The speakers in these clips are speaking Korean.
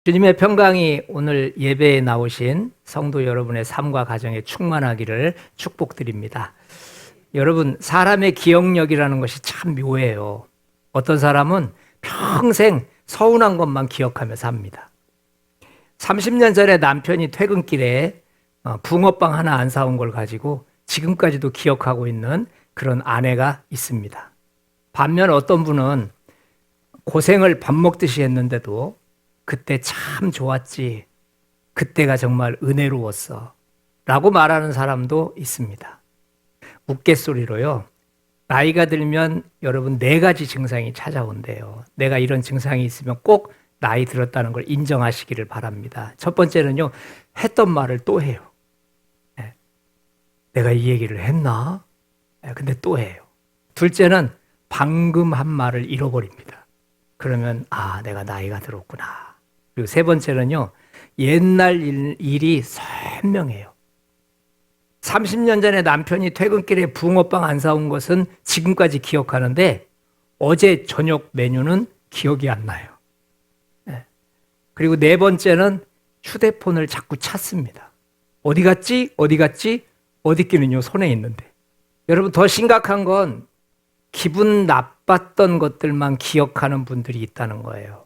주님의 평강이 오늘 예배에 나오신 성도 여러분의 삶과 가정에 충만하기를 축복드립니다. 여러분, 사람의 기억력이라는 것이 참 묘해요. 어떤 사람은 평생 서운한 것만 기억하며 삽니다. 30년 전에 남편이 퇴근길에 붕어빵 하나 안 사온 걸 가지고 지금까지도 기억하고 있는 그런 아내가 있습니다. 반면 어떤 분은 고생을 밥 먹듯이 했는데도 그때 참 좋았지. 그때가 정말 은혜로웠어. 라고 말하는 사람도 있습니다. 우스갯소리로요. 나이가 들면 여러분 4가지 증상이 찾아온대요. 내가 이런 증상이 있으면 꼭 나이 들었다는 걸 인정하시기를 바랍니다. 첫 번째는요. 했던 말을 또 해요. 내가 이 얘기를 했나? 근데 또 해요. 둘째는 방금 한 말을 잃어버립니다. 그러면 내가 나이가 들었구나. 그리고 세 번째는요. 옛날 일이 선명해요. 30년 전에 남편이 퇴근길에 붕어빵 안 사온 것은 지금까지 기억하는데 어제 저녁 메뉴는 기억이 안 나요. 그리고 네 번째는 휴대폰을 자꾸 찾습니다. 어디 갔지? 어디 갔지? 어디 있기는요 손에 있는데. 여러분 더 심각한 건 기분 나빴던 것들만 기억하는 분들이 있다는 거예요.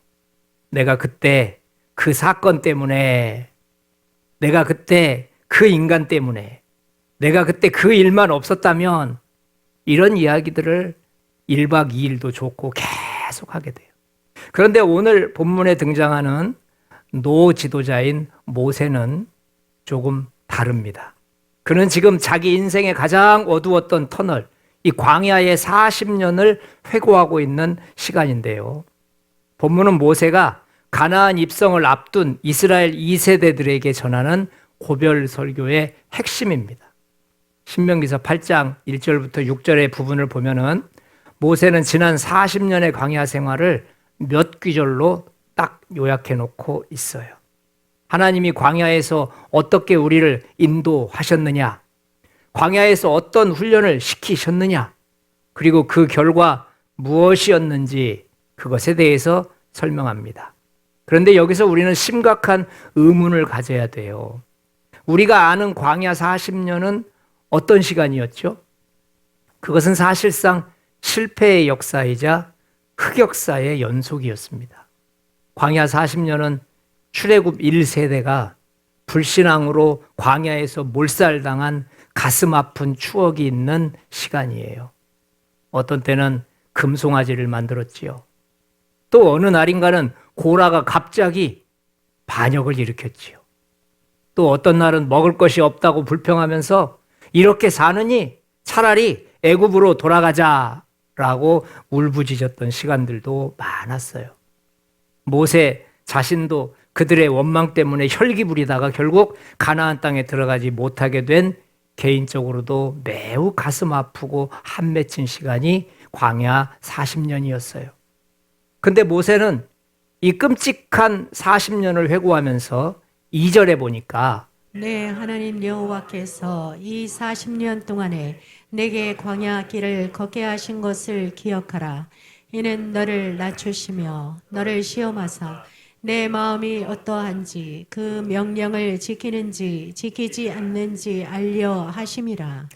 내가 그때 그 사건 때문에, 내가 그때 그 인간 때문에, 내가 그때 그 일만 없었다면 이런 이야기들을 1박 2일도 좋고 계속 하게 돼요. 그런데 오늘 본문에 등장하는 노 지도자인 모세는 조금 다릅니다. 그는 지금 자기 인생의 가장 어두웠던 터널, 이 광야의 40년을 회고하고 있는 시간인데요. 본문은 모세가 가나안 입성을 앞둔 이스라엘 2세대들에게 전하는 고별 설교의 핵심입니다. 신명기서 8장 1절부터 6절의 부분을 보면은 모세는 지난 40년의 광야 생활을 몇 귀절로 딱 요약해 놓고 있어요. 하나님이 광야에서 어떻게 우리를 인도하셨느냐, 광야에서 어떤 훈련을 시키셨느냐, 그리고 그 결과 무엇이었는지 그것에 대해서 설명합니다. 그런데 여기서 우리는 심각한 의문을 가져야 돼요. 우리가 아는 광야 40년은 어떤 시간이었죠? 그것은 사실상 실패의 역사이자 흑역사의 연속이었습니다. 광야 40년은 출애굽 1세대가 불신앙으로 광야에서 몰살당한 가슴 아픈 추억이 있는 시간이에요. 어떤 때는 금송아지를 만들었지요. 또 어느 날인가는 고라가 갑자기 반역을 일으켰지요. 또 어떤 날은 먹을 것이 없다고 불평하면서 이렇게 사느니 차라리 애굽으로 돌아가자라고 울부짖었던 시간들도 많았어요. 모세 자신도 그들의 원망 때문에 혈기 부리다가 결국 가나안 땅에 들어가지 못하게 된 개인적으로도 매우 가슴 아프고 한맺힌 시간이 광야 40년이었어요. 근데 모세는 이 끔찍한 40년을 회고하면서 2절에 보니까 네, 하나님 여호와께서 이 40년 동안에 내게 광야 길을 걷게 하신 것을 기억하라. 이는 너를 낮추시며 너를 시험하사 내 마음이 어떠한지 그 명령을 지키는지 지키지 않는지 알려 하심이라.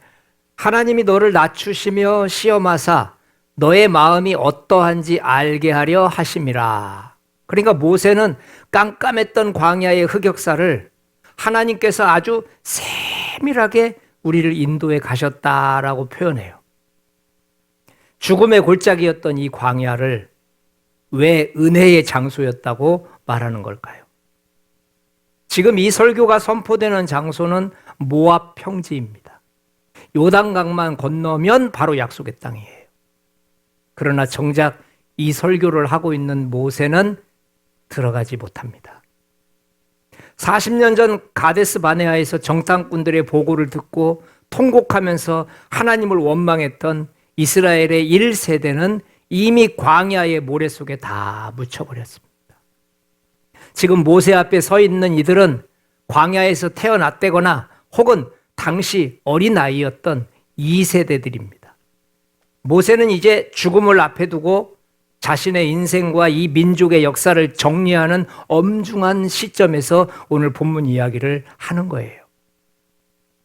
하나님이 너를 낮추시며 시험하사 너의 마음이 어떠한지 알게 하려 하심이라. 그러니까 모세는 깜깜했던 광야의 흑역사를 하나님께서 아주 세밀하게 우리를 인도해 가셨다라고 표현해요. 죽음의 골짜기였던 이 광야를 왜 은혜의 장소였다고 말하는 걸까요? 지금 이 설교가 선포되는 장소는 모압 평지입니다. 요단강만 건너면 바로 약속의 땅이에요. 그러나 정작 이 설교를 하고 있는 모세는 들어가지 못합니다. 40년 전 가데스 바네아에서 정탐꾼들의 보고를 듣고 통곡하면서 하나님을 원망했던 이스라엘의 1세대는 이미 광야의 모래 속에 다 묻혀버렸습니다. 지금 모세 앞에 서 있는 이들은 광야에서 태어났다거나 혹은 당시 어린아이였던 2세대들입니다. 모세는 이제 죽음을 앞에 두고 자신의 인생과 이 민족의 역사를 정리하는 엄중한 시점에서 오늘 본문 이야기를 하는 거예요.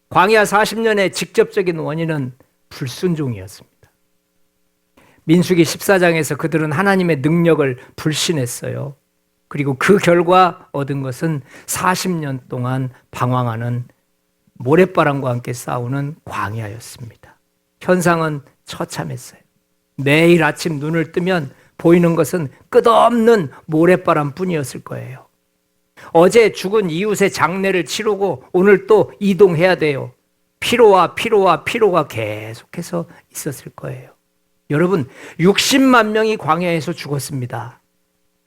광야 40년의 직접적인 원인은 불순종이었습니다. 민수기 14장에서 그들은 하나님의 능력을 불신했어요. 그리고 그 결과 얻은 것은 40년 동안 방황하는 모래바람과 함께 싸우는 광야였습니다. 현상은 처참했어요. 매일 아침 눈을 뜨면 보이는 것은 끝없는 모래바람 뿐이었을 거예요. 어제 죽은 이웃의 장례를 치르고 오늘 또 이동해야 돼요. 피로와 피로가 계속해서 있었을 거예요. 여러분, 60만 명이 광야에서 죽었습니다.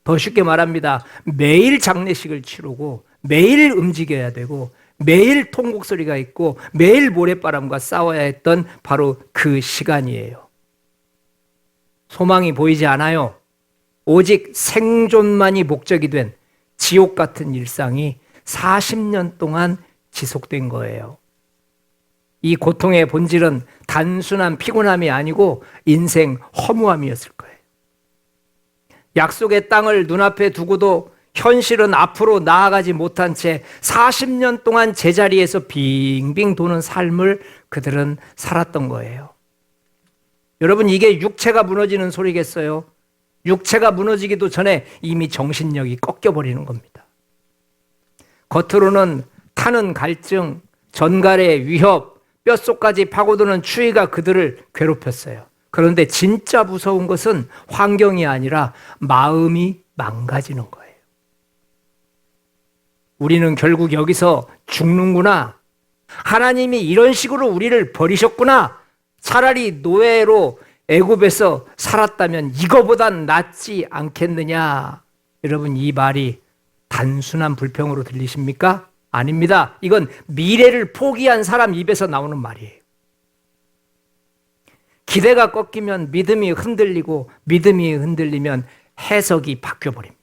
더 쉽게 말합니다. 매일 장례식을 치르고 매일 움직여야 되고 매일 통곡 소리가 있고 매일 모래바람과 싸워야 했던 바로 그 시간이에요. 소망이 보이지 않아요. 오직 생존만이 목적이 된 지옥 같은 일상이 40년 동안 지속된 거예요. 이 고통의 본질은 단순한 피곤함이 아니고 인생 허무함이었을 거예요. 약속의 땅을 눈앞에 두고도 현실은 앞으로 나아가지 못한 채 40년 동안 제자리에서 빙빙 도는 삶을 그들은 살았던 거예요. 여러분, 이게 육체가 무너지는 소리겠어요? 육체가 무너지기도 전에 이미 정신력이 꺾여버리는 겁니다. 겉으로는 타는 갈증, 전갈의 위협, 뼛속까지 파고드는 추위가 그들을 괴롭혔어요. 그런데 진짜 무서운 것은 환경이 아니라 마음이 망가지는 거예요. 우리는 결국 여기서 죽는구나. 하나님이 이런 식으로 우리를 버리셨구나. 차라리 노예로 애굽에서 살았다면 이거보단 낫지 않겠느냐. 여러분, 이 말이 단순한 불평으로 들리십니까? 아닙니다. 이건 미래를 포기한 사람 입에서 나오는 말이에요. 기대가 꺾이면 믿음이 흔들리고 믿음이 흔들리면 해석이 바뀌어버립니다.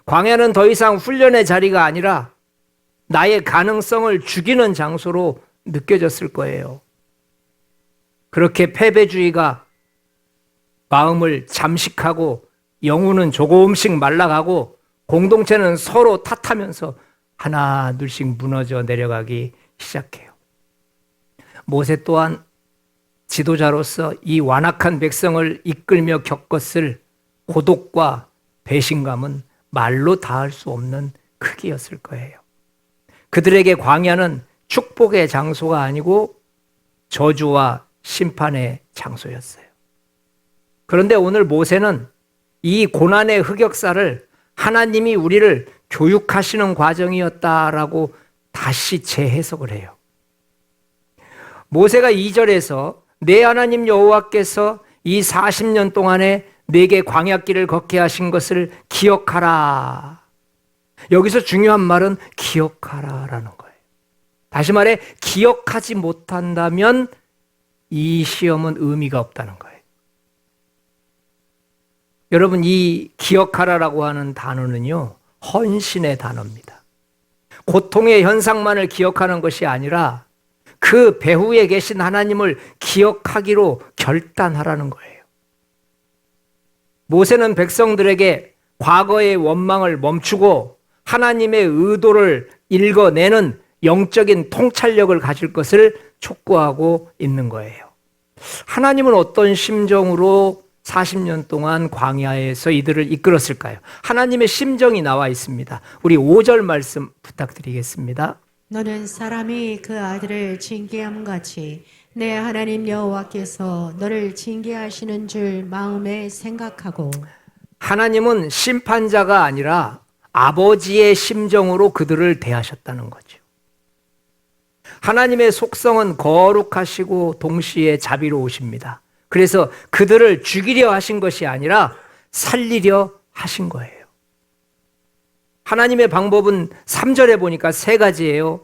광야는 더 이상 훈련의 자리가 아니라 나의 가능성을 죽이는 장소로 느껴졌을 거예요. 그렇게 패배주의가 마음을 잠식하고 영혼은 조금씩 말라가고 공동체는 서로 탓하면서 하나 둘씩 무너져 내려가기 시작해요. 모세 또한 지도자로서 이 완악한 백성을 이끌며 겪었을 고독과 배신감은 말로 다할 수 없는 크기였을 거예요. 그들에게 광야는 축복의 장소가 아니고 저주와 심판의 장소였어요. 그런데 오늘 모세는 이 고난의 흑역사를 하나님이 우리를 교육하시는 과정이었다라고 다시 재해석을 해요. 모세가 2절에서 내 하나님 여호와께서 이 40년 동안에 내게 광야길을 걷게 하신 것을 기억하라. 여기서 중요한 말은 기억하라라는 거예요. 다시 말해 기억하지 못한다면 이 시험은 의미가 없다는 거예요. 여러분, 이 기억하라라고 하는 단어는요, 헌신의 단어입니다. 고통의 현상만을 기억하는 것이 아니라 그 배후에 계신 하나님을 기억하기로 결단하라는 거예요. 모세는 백성들에게 과거의 원망을 멈추고 하나님의 의도를 읽어내는 영적인 통찰력을 가질 것을 촉구하고 있는 거예요. 하나님은 어떤 심정으로 40년 동안 광야에서 이들을 이끌었을까요? 하나님의 심정이 나와 있습니다. 우리 5절 말씀 부탁드리겠습니다. 너는 사람이 그 아들을 징계함 같이 내 하나님 여호와께서 너를 징계하시는 줄 마음에 생각하고. 하나님은 심판자가 아니라 아버지의 심정으로 그들을 대하셨다는 거죠. 하나님의 속성은 거룩하시고 동시에 자비로우십니다. 그래서 그들을 죽이려 하신 것이 아니라 살리려 하신 거예요. 하나님의 방법은 3절에 보니까 3가지예요.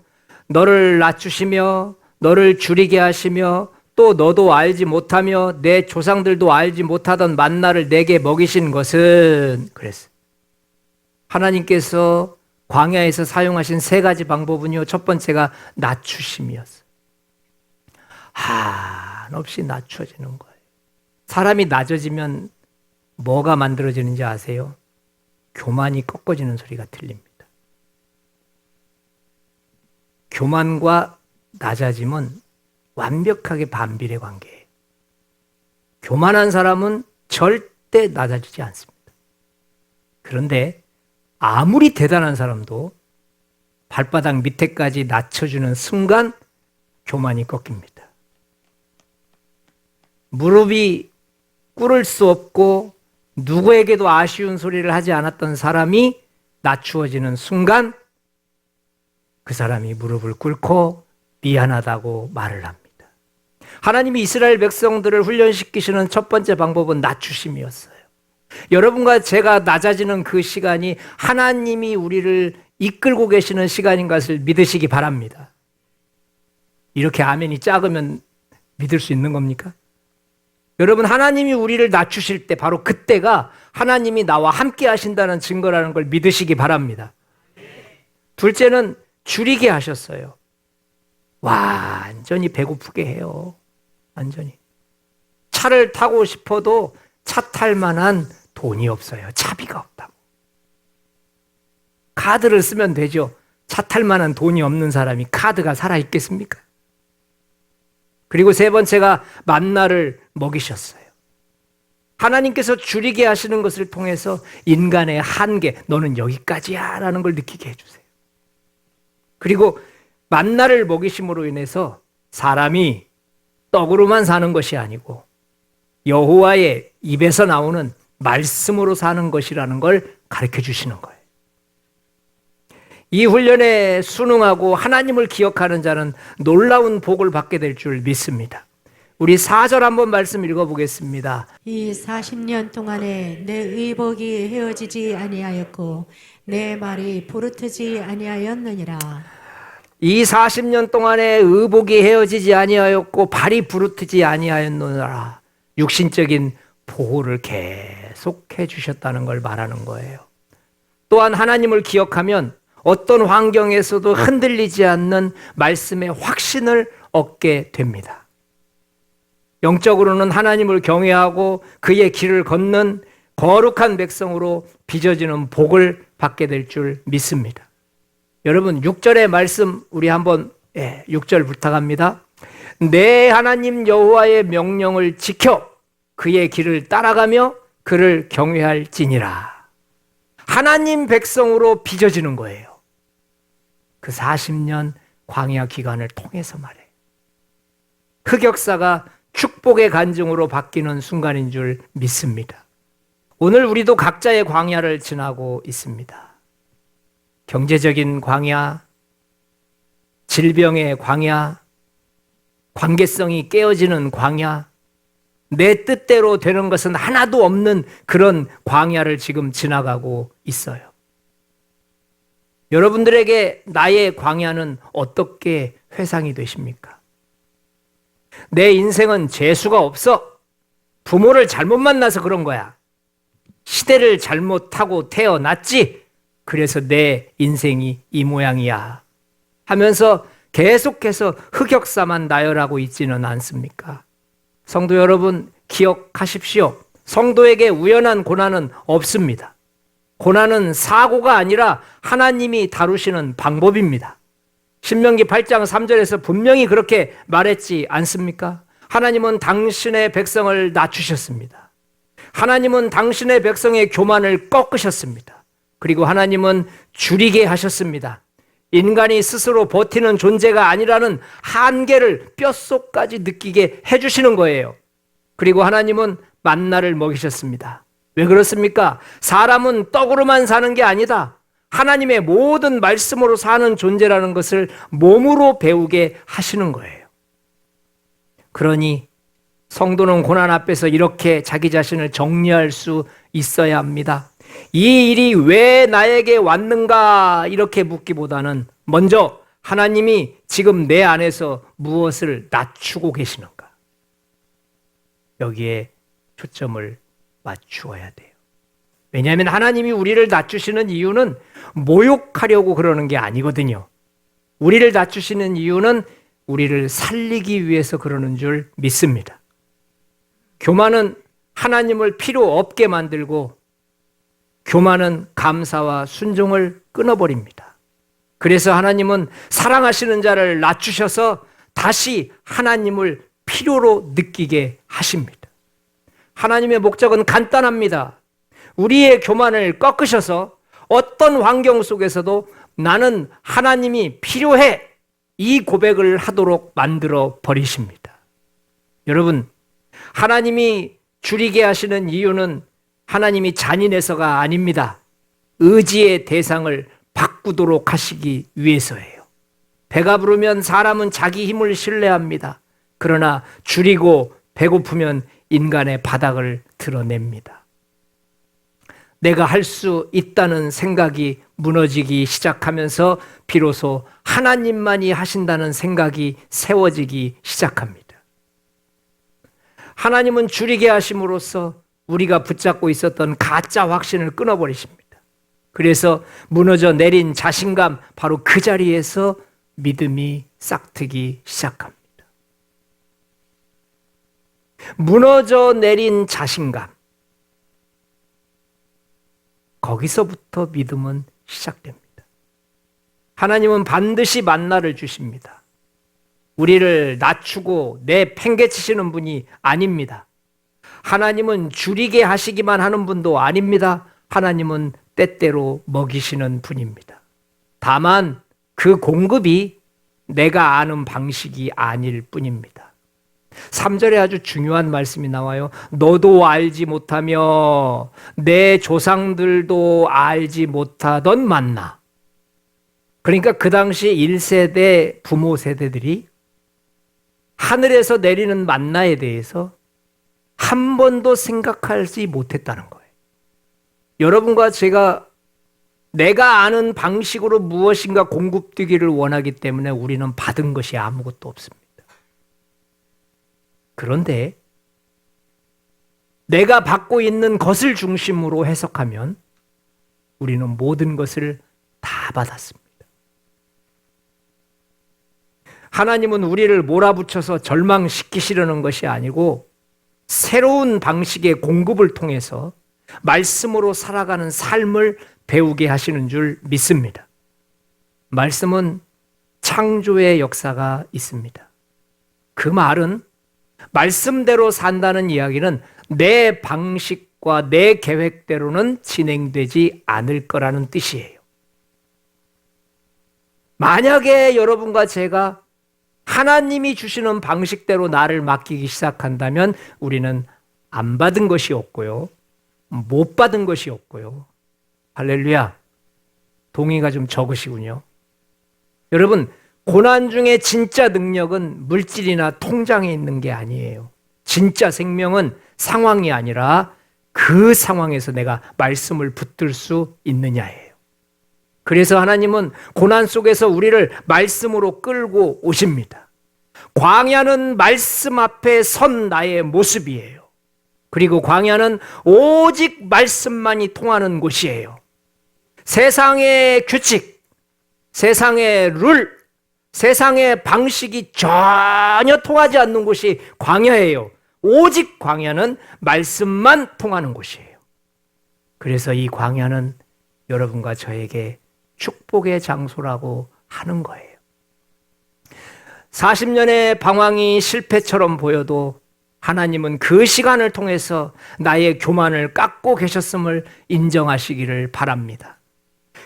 너를 낮추시며 너를 줄이게 하시며 또 너도 알지 못하며 내 조상들도 알지 못하던 만나를 내게 먹이신 것은, 그랬어요. 하나님께서 광야에서 사용하신 3가지 방법은요, 첫 번째가 낮추심이었어요. 한없이 낮춰지는 거예요. 사람이 낮아지면 뭐가 만들어지는지 아세요? 교만이 꺾어지는 소리가 들립니다. 교만과 낮아짐은 완벽하게 반비례 관계예요. 교만한 사람은 절대 낮아지지 않습니다. 그런데 아무리 대단한 사람도 발바닥 밑에까지 낮춰주는 순간 교만이 꺾입니다. 무릎이 꿇을 수 없고 누구에게도 아쉬운 소리를 하지 않았던 사람이 낮추어지는 순간 그 사람이 무릎을 꿇고 미안하다고 말을 합니다. 하나님이 이스라엘 백성들을 훈련시키시는 첫 번째 방법은 낮추심이었어요. 여러분과 제가 낮아지는 그 시간이 하나님이 우리를 이끌고 계시는 시간인 것을 믿으시기 바랍니다. 이렇게 아멘이 작으면 믿을 수 있는 겁니까? 여러분, 하나님이 우리를 낮추실 때 바로 그때가 하나님이 나와 함께 하신다는 증거라는 걸 믿으시기 바랍니다. 둘째는 줄이게 하셨어요. 완전히 배고프게 해요. 완전히. 차를 타고 싶어도 차 탈 만한 돈이 없어요. 차비가 없다고. 카드를 쓰면 되죠. 차 탈 만한 돈이 없는 사람이 카드가 살아있겠습니까? 그리고 세 번째가 만나를 먹이셨어요. 하나님께서 줄이게 하시는 것을 통해서 인간의 한계, 너는 여기까지야 라는 걸 느끼게 해주세요. 그리고 만나를 먹이심으로 인해서 사람이 떡으로만 사는 것이 아니고 여호와의 입에서 나오는 말씀으로 사는 것이라는 걸 가르쳐 주시는 거예요. 이 훈련에 순응하고 하나님을 기억하는 자는 놀라운 복을 받게 될 줄 믿습니다. 우리 4절 한번 말씀 읽어보겠습니다. 이 40년 동안에 내 의복이 헤어지지 아니하였고 내 말이 부르트지 아니하였느니라. 이 40년 동안에 의복이 헤어지지 아니하였고 발이 부르트지 아니하였느니라. 육신적인 보호를 계속해 주셨다는 걸 말하는 거예요. 또한 하나님을 기억하면 어떤 환경에서도 흔들리지 않는 말씀의 확신을 얻게 됩니다. 영적으로는 하나님을 경외하고 그의 길을 걷는 거룩한 백성으로 빚어지는 복을 받게 될 줄 믿습니다. 여러분 6절의 말씀 우리 한번 6절 부탁합니다. 내 하나님 여호와의 명령을 지켜 그의 길을 따라가며 그를 경외할지니라. 하나님 백성으로 빚어지는 거예요. 그 40년 광야 기간을 통해서 말해요. 흑역사가 축복의 간증으로 바뀌는 순간인 줄 믿습니다. 오늘 우리도 각자의 광야를 지나고 있습니다. 경제적인 광야, 질병의 광야, 관계성이 깨어지는 광야, 내 뜻대로 되는 것은 하나도 없는 그런 광야를 지금 지나가고 있어요. 여러분들에게 나의 광야는 어떻게 회상이 되십니까? 내 인생은 재수가 없어. 부모를 잘못 만나서 그런 거야. 시대를 잘못하고 태어났지. 그래서 내 인생이 이 모양이야. 하면서 계속해서 흑역사만 나열하고 있지는 않습니까? 성도 여러분 기억하십시오. 성도에게 우연한 고난은 없습니다. 고난은 사고가 아니라 하나님이 다루시는 방법입니다. 신명기 8장 3절에서 분명히 그렇게 말했지 않습니까? 하나님은 당신의 백성을 낮추셨습니다. 하나님은 당신의 백성의 교만을 꺾으셨습니다. 그리고 하나님은 줄이게 하셨습니다. 인간이 스스로 버티는 존재가 아니라는 한계를 뼛속까지 느끼게 해주시는 거예요. 그리고 하나님은 만나를 먹이셨습니다. 왜 그렇습니까? 사람은 떡으로만 사는 게 아니다. 하나님의 모든 말씀으로 사는 존재라는 것을 몸으로 배우게 하시는 거예요. 그러니 성도는 고난 앞에서 이렇게 자기 자신을 정리할 수 있어야 합니다. 이 일이 왜 나에게 왔는가 이렇게 묻기보다는 먼저 하나님이 지금 내 안에서 무엇을 낮추고 계시는가 여기에 초점을 맞추어야 돼요. 왜냐하면 하나님이 우리를 낮추시는 이유는 모욕하려고 그러는 게 아니거든요. 우리를 낮추시는 이유는 우리를 살리기 위해서 그러는 줄 믿습니다. 교만은 하나님을 필요 없게 만들고 교만은 감사와 순종을 끊어버립니다. 그래서 하나님은 사랑하시는 자를 낮추셔서 다시 하나님을 필요로 느끼게 하십니다. 하나님의 목적은 간단합니다. 우리의 교만을 꺾으셔서 어떤 환경 속에서도 나는 하나님이 필요해, 이 고백을 하도록 만들어 버리십니다. 여러분, 하나님이 줄이게 하시는 이유는 하나님이 잔인해서가 아닙니다. 의지의 대상을 바꾸도록 하시기 위해서예요. 배가 부르면 사람은 자기 힘을 신뢰합니다. 그러나 줄이고 배고프면 인간의 바닥을 드러냅니다. 내가 할 수 있다는 생각이 무너지기 시작하면서 비로소 하나님만이 하신다는 생각이 세워지기 시작합니다. 하나님은 줄이게 하심으로써 우리가 붙잡고 있었던 가짜 확신을 끊어버리십니다. 그래서 무너져 내린 자신감, 바로 그 자리에서 믿음이 싹트기 시작합니다. 무너져 내린 자신감, 거기서부터 믿음은 시작됩니다. 하나님은 반드시 만나를 주십니다. 우리를 낮추고 내팽개치시는 분이 아닙니다. 하나님은 줄이게 하시기만 하는 분도 아닙니다. 하나님은 때때로 먹이시는 분입니다. 다만 그 공급이 내가 아는 방식이 아닐 뿐입니다. 3절에 아주 중요한 말씀이 나와요. 너도 알지 못하며 내 조상들도 알지 못하던 만나. 그러니까 그 당시 1세대 부모 세대들이 하늘에서 내리는 만나에 대해서 한 번도 생각하지 못했다는 거예요. 여러분과 제가 내가 아는 방식으로 무엇인가 공급되기를 원하기 때문에 우리는 받은 것이 아무것도 없습니다. 그런데 내가 받고 있는 것을 중심으로 해석하면 우리는 모든 것을 다 받았습니다. 하나님은 우리를 몰아붙여서 절망시키시려는 것이 아니고 새로운 방식의 공급을 통해서 말씀으로 살아가는 삶을 배우게 하시는 줄 믿습니다. 말씀은 창조의 역사가 있습니다. 그 말은 말씀대로 산다는 이야기는 내 방식과 내 계획대로는 진행되지 않을 거라는 뜻이에요. 만약에 여러분과 제가 하나님이 주시는 방식대로 나를 맡기기 시작한다면 우리는 안 받은 것이 없고요. 못 받은 것이 없고요. 할렐루야. 동의가 좀 적으시군요. 여러분, 고난 중에 진짜 능력은 물질이나 통장에 있는 게 아니에요. 진짜 생명은 상황이 아니라 그 상황에서 내가 말씀을 붙들 수 있느냐예요. 그래서 하나님은 고난 속에서 우리를 말씀으로 끌고 오십니다. 광야는 말씀 앞에 선 나의 모습이에요. 그리고 광야는 오직 말씀만이 통하는 곳이에요. 세상의 규칙, 세상의 룰, 세상의 방식이 전혀 통하지 않는 곳이 광야예요. 오직 광야는 말씀만 통하는 곳이에요. 그래서 이 광야는 여러분과 저에게 축복의 장소라고 하는 거예요. 40년의 방황이 실패처럼 보여도 하나님은 그 시간을 통해서 나의 교만을 깎고 계셨음을 인정하시기를 바랍니다.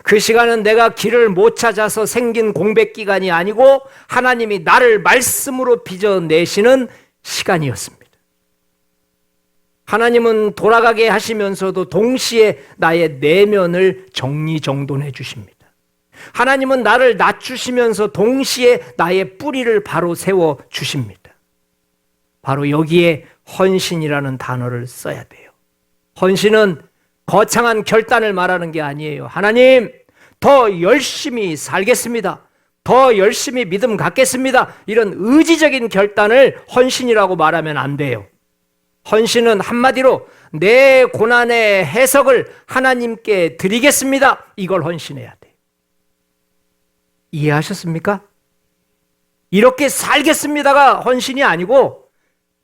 그 시간은 내가 길을 못 찾아서 생긴 공백 기간이 아니고 하나님이 나를 말씀으로 빚어내시는 시간이었습니다. 하나님은 돌아가게 하시면서도 동시에 나의 내면을 정리정돈해 주십니다. 하나님은 나를 낮추시면서 동시에 나의 뿌리를 바로 세워 주십니다. 바로 여기에 헌신이라는 단어를 써야 돼요. 헌신은 거창한 결단을 말하는 게 아니에요. 하나님, 더 열심히 살겠습니다. 더 열심히 믿음 갖겠습니다. 이런 의지적인 결단을 헌신이라고 말하면 안 돼요. 헌신은 한마디로 내 고난의 해석을 하나님께 드리겠습니다. 이걸 헌신해야 돼요. 이해하셨습니까? 이렇게 살겠습니다가 헌신이 아니고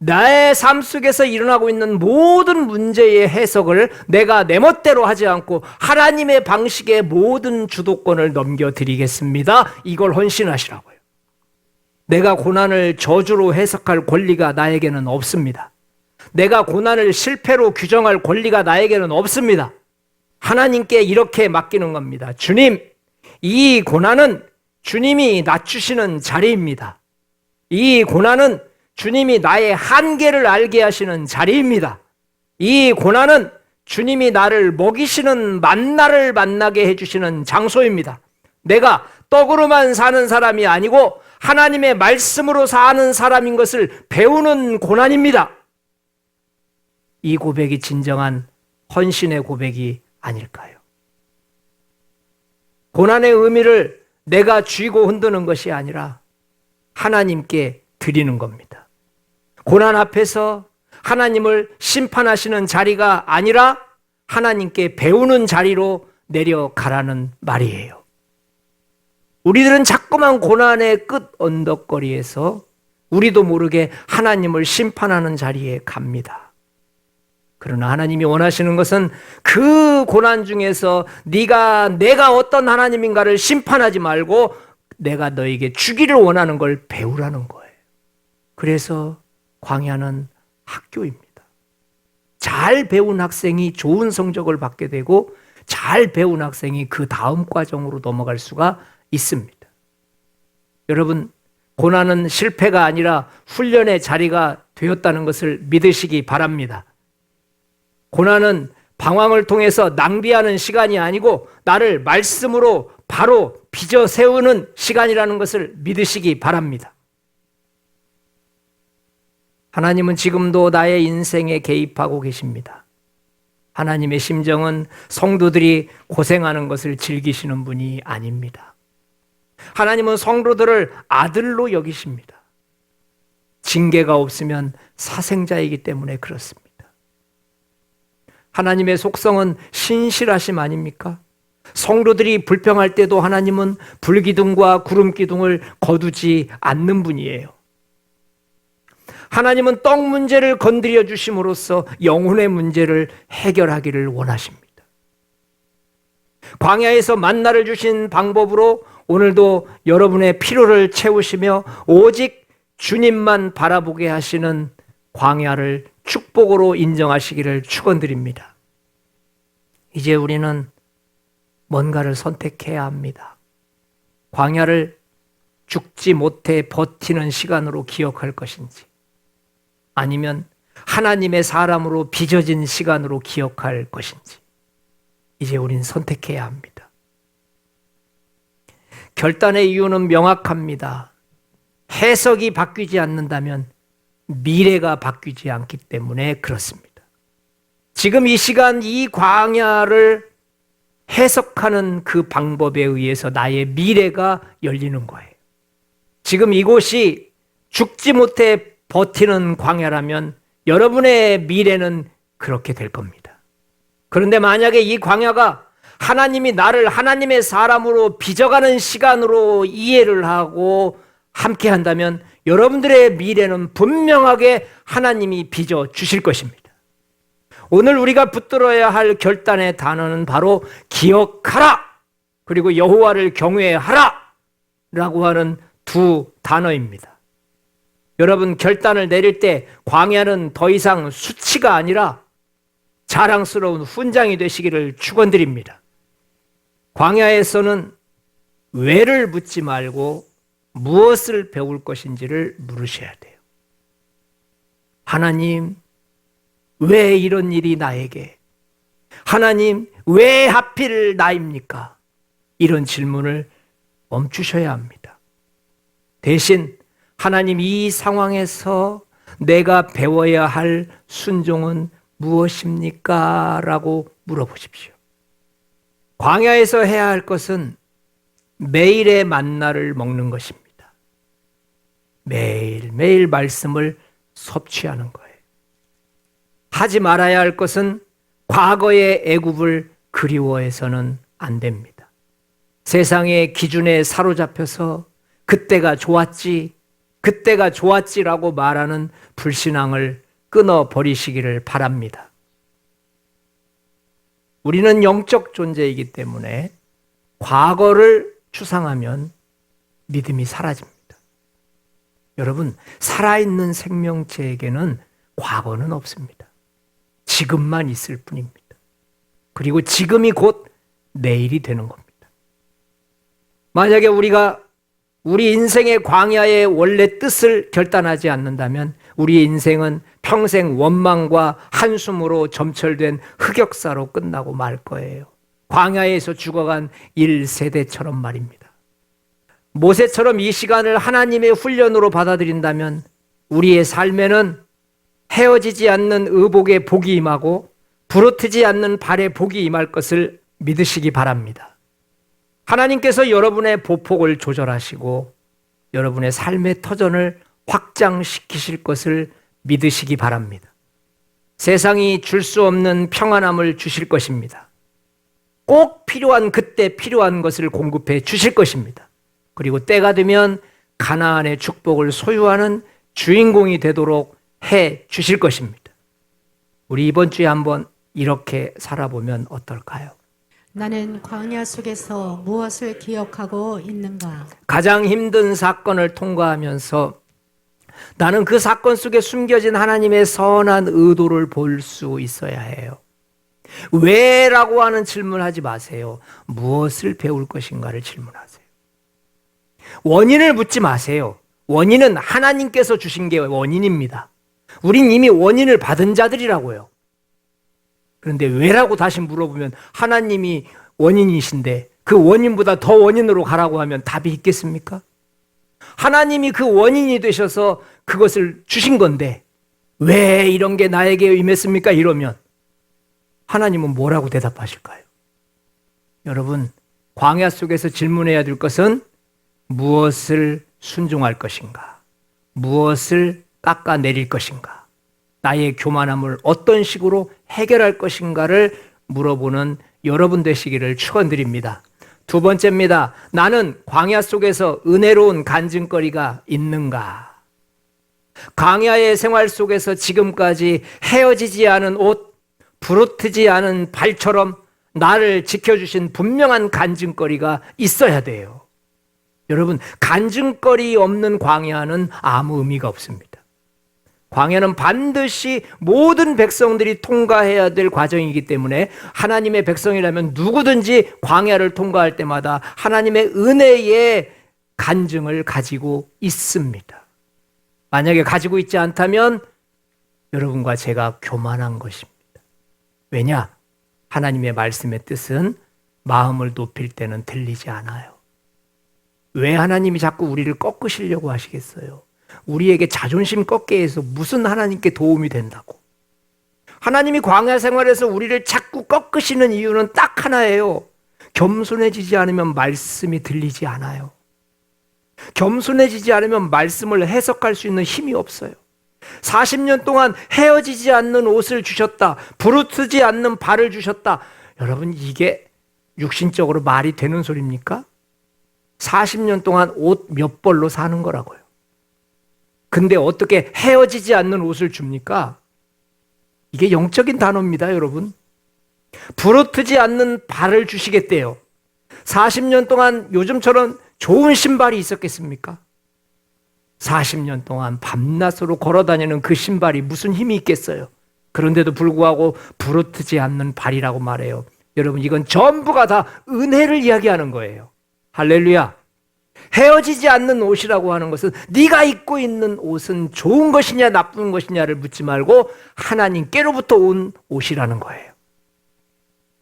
나의 삶 속에서 일어나고 있는 모든 문제의 해석을 내가 내 멋대로 하지 않고 하나님의 방식에 모든 주도권을 넘겨드리겠습니다. 이걸 헌신하시라고요. 내가 고난을 저주로 해석할 권리가 나에게는 없습니다. 내가 고난을 실패로 규정할 권리가 나에게는 없습니다. 하나님께 이렇게 맡기는 겁니다. 주님, 이 고난은 주님이 낮추시는 자리입니다. 이 고난은 주님이 나의 한계를 알게 하시는 자리입니다. 이 고난은 주님이 나를 먹이시는 만나를 만나게 해주시는 장소입니다. 내가 떡으로만 사는 사람이 아니고 하나님의 말씀으로 사는 사람인 것을 배우는 고난입니다. 이 고백이 진정한 헌신의 고백이 아닐까요? 고난의 의미를 내가 쥐고 흔드는 것이 아니라 하나님께 드리는 겁니다. 고난 앞에서 하나님을 심판하시는 자리가 아니라 하나님께 배우는 자리로 내려가라는 말이에요. 우리들은 자꾸만 고난의 끝 언덕거리에서 우리도 모르게 하나님을 심판하는 자리에 갑니다. 그러나 하나님이 원하시는 것은 그 고난 중에서 내가 어떤 하나님인가를 심판하지 말고 내가 너에게 주기를 원하는 걸 배우라는 거예요. 그래서 광야는 학교입니다. 잘 배운 학생이 좋은 성적을 받게 되고 잘 배운 학생이 그 다음 과정으로 넘어갈 수가 있습니다. 여러분, 고난은 실패가 아니라 훈련의 자리가 되었다는 것을 믿으시기 바랍니다. 고난은 방황을 통해서 낭비하는 시간이 아니고 나를 말씀으로 바로 빚어 세우는 시간이라는 것을 믿으시기 바랍니다. 하나님은 지금도 나의 인생에 개입하고 계십니다. 하나님의 심정은 성도들이 고생하는 것을 즐기시는 분이 아닙니다. 하나님은 성도들을 아들로 여기십니다. 징계가 없으면 사생자이기 때문에 그렇습니다. 하나님의 속성은 신실하심 아닙니까? 성도들이 불평할 때도 하나님은 불기둥과 구름기둥을 거두지 않는 분이에요. 하나님은 떡 문제를 건드려 주심으로써 영혼의 문제를 해결하기를 원하십니다. 광야에서 만나를 주신 방법으로 오늘도 여러분의 필요를 채우시며 오직 주님만 바라보게 하시는 광야를 축복으로 인정하시기를 축원드립니다. 이제 우리는 뭔가를 선택해야 합니다. 광야를 죽지 못해 버티는 시간으로 기억할 것인지 아니면 하나님의 사람으로 빚어진 시간으로 기억할 것인지 이제 우린 선택해야 합니다. 결단의 이유는 명확합니다. 해석이 바뀌지 않는다면 미래가 바뀌지 않기 때문에 그렇습니다. 지금 이 시간 이 광야를 해석하는 그 방법에 의해서 나의 미래가 열리는 거예요. 지금 이곳이 죽지 못해 버티는 광야라면 여러분의 미래는 그렇게 될 겁니다. 그런데 만약에 이 광야가 하나님이 나를 하나님의 사람으로 빚어가는 시간으로 이해를 하고 함께 한다면 여러분들의 미래는 분명하게 하나님이 빚어 주실 것입니다. 오늘 우리가 붙들어야 할 결단의 단어는 바로 기억하라 그리고 여호와를 경외하라 라고 하는 두 단어입니다. 여러분, 결단을 내릴 때 광야는 더 이상 수치가 아니라 자랑스러운 훈장이 되시기를 축원드립니다. 광야에서는 왜를 묻지 말고 무엇을 배울 것인지를 물으셔야 돼요. 하나님, 왜 이런 일이 나에게? 하나님, 왜 하필 나입니까? 이런 질문을 멈추셔야 합니다. 대신 하나님, 이 상황에서 내가 배워야 할 순종은 무엇입니까? 라고 물어보십시오. 광야에서 해야 할 것은 매일의 만나를 먹는 것입니다. 매일매일 말씀을 섭취하는 거예요. 하지 말아야 할 것은 과거의 애굽을 그리워해서는 안 됩니다. 세상의 기준에 사로잡혀서 그때가 좋았지, 그때가 좋았지라고 말하는 불신앙을 끊어버리시기를 바랍니다. 우리는 영적 존재이기 때문에 과거를 추상하면 믿음이 사라집니다. 여러분, 살아있는 생명체에게는 과거는 없습니다. 지금만 있을 뿐입니다. 그리고 지금이 곧 내일이 되는 겁니다. 만약에 우리가 우리 인생의 광야의 원래 뜻을 결단하지 않는다면 우리 인생은 평생 원망과 한숨으로 점철된 흑역사로 끝나고 말 거예요. 광야에서 죽어간 1세대처럼 말입니다. 모세처럼 이 시간을 하나님의 훈련으로 받아들인다면 우리의 삶에는 헤어지지 않는 의복의 복이 임하고 부르트지 않는 발의 복이 임할 것을 믿으시기 바랍니다. 하나님께서 여러분의 보폭을 조절하시고 여러분의 삶의 터전을 확장시키실 것을 믿으시기 바랍니다. 세상이 줄 수 없는 평안함을 주실 것입니다. 꼭 필요한 그때 필요한 것을 공급해 주실 것입니다. 그리고 때가 되면 가나안의 축복을 소유하는 주인공이 되도록 해 주실 것입니다. 우리 이번 주에 한번 이렇게 살아보면 어떨까요? 나는 광야 속에서 무엇을 기억하고 있는가? 가장 힘든 사건을 통과하면서 나는 그 사건 속에 숨겨진 하나님의 선한 의도를 볼 수 있어야 해요. 왜라고 하는 질문하지 마세요. 무엇을 배울 것인가를 질문하세요. 원인을 묻지 마세요. 원인은 하나님께서 주신 게 원인입니다. 우린 이미 원인을 받은 자들이라고요. 그런데 왜라고 다시 물어보면 하나님이 원인이신데 그 원인보다 더 원인으로 가라고 하면 답이 있겠습니까? 하나님이 그 원인이 되셔서 그것을 주신 건데 왜 이런 게 나에게 임했습니까? 이러면 하나님은 뭐라고 대답하실까요? 여러분, 광야 속에서 질문해야 될 것은 무엇을 순종할 것인가? 무엇을 깎아내릴 것인가? 나의 교만함을 어떤 식으로 해결할 것인가를 물어보는 여러분 되시기를 축원드립니다. 두 번째입니다. 나는 광야 속에서 은혜로운 간증거리가 있는가? 광야의 생활 속에서 지금까지 헤어지지 않은 옷, 부르트지 않은 발처럼 나를 지켜주신 분명한 간증거리가 있어야 돼요. 여러분, 간증거리 없는 광야는 아무 의미가 없습니다. 광야는 반드시 모든 백성들이 통과해야 될 과정이기 때문에 하나님의 백성이라면 누구든지 광야를 통과할 때마다 하나님의 은혜의 간증을 가지고 있습니다. 만약에 가지고 있지 않다면 여러분과 제가 교만한 것입니다. 왜냐? 하나님의 말씀의 뜻은 마음을 높일 때는 들리지 않아요. 왜 하나님이 자꾸 우리를 꺾으시려고 하시겠어요? 우리에게 자존심 꺾게 해서 무슨 하나님께 도움이 된다고? 하나님이 광야 생활에서 우리를 자꾸 꺾으시는 이유는 딱 하나예요. 겸손해지지 않으면 말씀이 들리지 않아요. 겸손해지지 않으면 말씀을 해석할 수 있는 힘이 없어요. 40년 동안 헤어지지 않는 옷을 주셨다. 부르트지 않는 발을 주셨다. 여러분, 이게 육신적으로 말이 되는 소리입니까? 40년 동안 옷 몇 벌로 사는 거라고요. 근데 어떻게 헤어지지 않는 옷을 줍니까? 이게 영적인 단어입니다, 여러분. 부르트지 않는 발을 주시겠대요. 40년 동안 요즘처럼 좋은 신발이 있었겠습니까? 40년 동안 밤낮으로 걸어다니는 그 신발이 무슨 힘이 있겠어요? 그런데도 불구하고 부르트지 않는 발이라고 말해요. 여러분, 이건 전부가 다 은혜를 이야기하는 거예요. 할렐루야. 헤어지지 않는 옷이라고 하는 것은 네가 입고 있는 옷은 좋은 것이냐 나쁜 것이냐를 묻지 말고 하나님께로부터 온 옷이라는 거예요.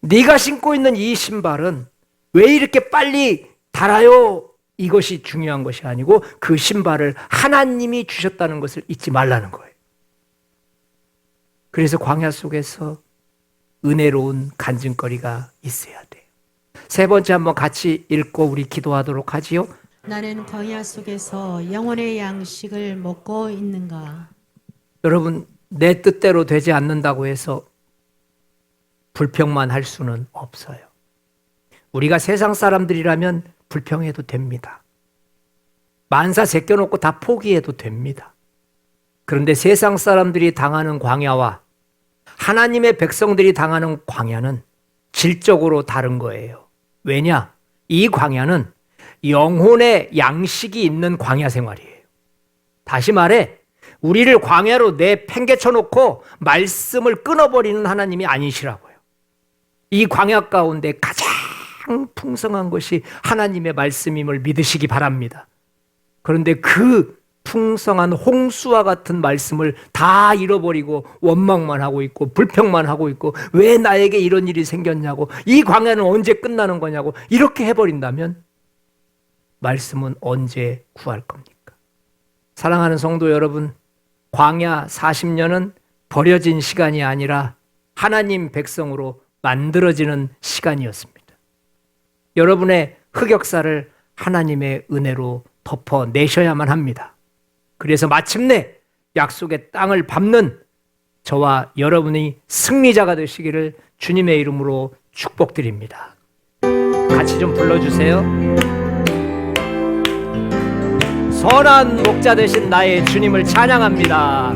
네가 신고 있는 이 신발은 왜 이렇게 빨리 닳아요? 이것이 중요한 것이 아니고 그 신발을 하나님이 주셨다는 것을 잊지 말라는 거예요. 그래서 광야 속에서 은혜로운 간증거리가 있어야 돼요. 세 번째 한번 같이 읽고 우리 기도하도록 하지요. 나는 광야 속에서 영혼의 양식을 먹고 있는가? 여러분, 내 뜻대로 되지 않는다고 해서 불평만 할 수는 없어요. 우리가 세상 사람들이라면 불평해도 됩니다. 만사 제껴놓고 다 포기해도 됩니다. 그런데 세상 사람들이 당하는 광야와 하나님의 백성들이 당하는 광야는 질적으로 다른 거예요. 왜냐? 이 광야는 영혼의 양식이 있는 광야 생활이에요. 다시 말해, 우리를 광야로 내팽개쳐 놓고 말씀을 끊어버리는 하나님이 아니시라고요. 이 광야 가운데 가장 풍성한 것이 하나님의 말씀임을 믿으시기 바랍니다. 그런데 그 풍성한 홍수와 같은 말씀을 다 잃어버리고 원망만 하고 있고 불평만 하고 있고 왜 나에게 이런 일이 생겼냐고, 이 광야는 언제 끝나는 거냐고 이렇게 해버린다면 말씀은 언제 구할 겁니까? 사랑하는 성도 여러분, 광야 40년은 버려진 시간이 아니라 하나님 백성으로 만들어지는 시간이었습니다. 여러분의 흑역사를 하나님의 은혜로 덮어내셔야만 합니다. 그래서 마침내 약속의 땅을 밟는 저와 여러분이 승리자가 되시기를 주님의 이름으로 축복드립니다. 같이 좀 불러주세요. 선한 목자 되신 나의 주님을 찬양합니다.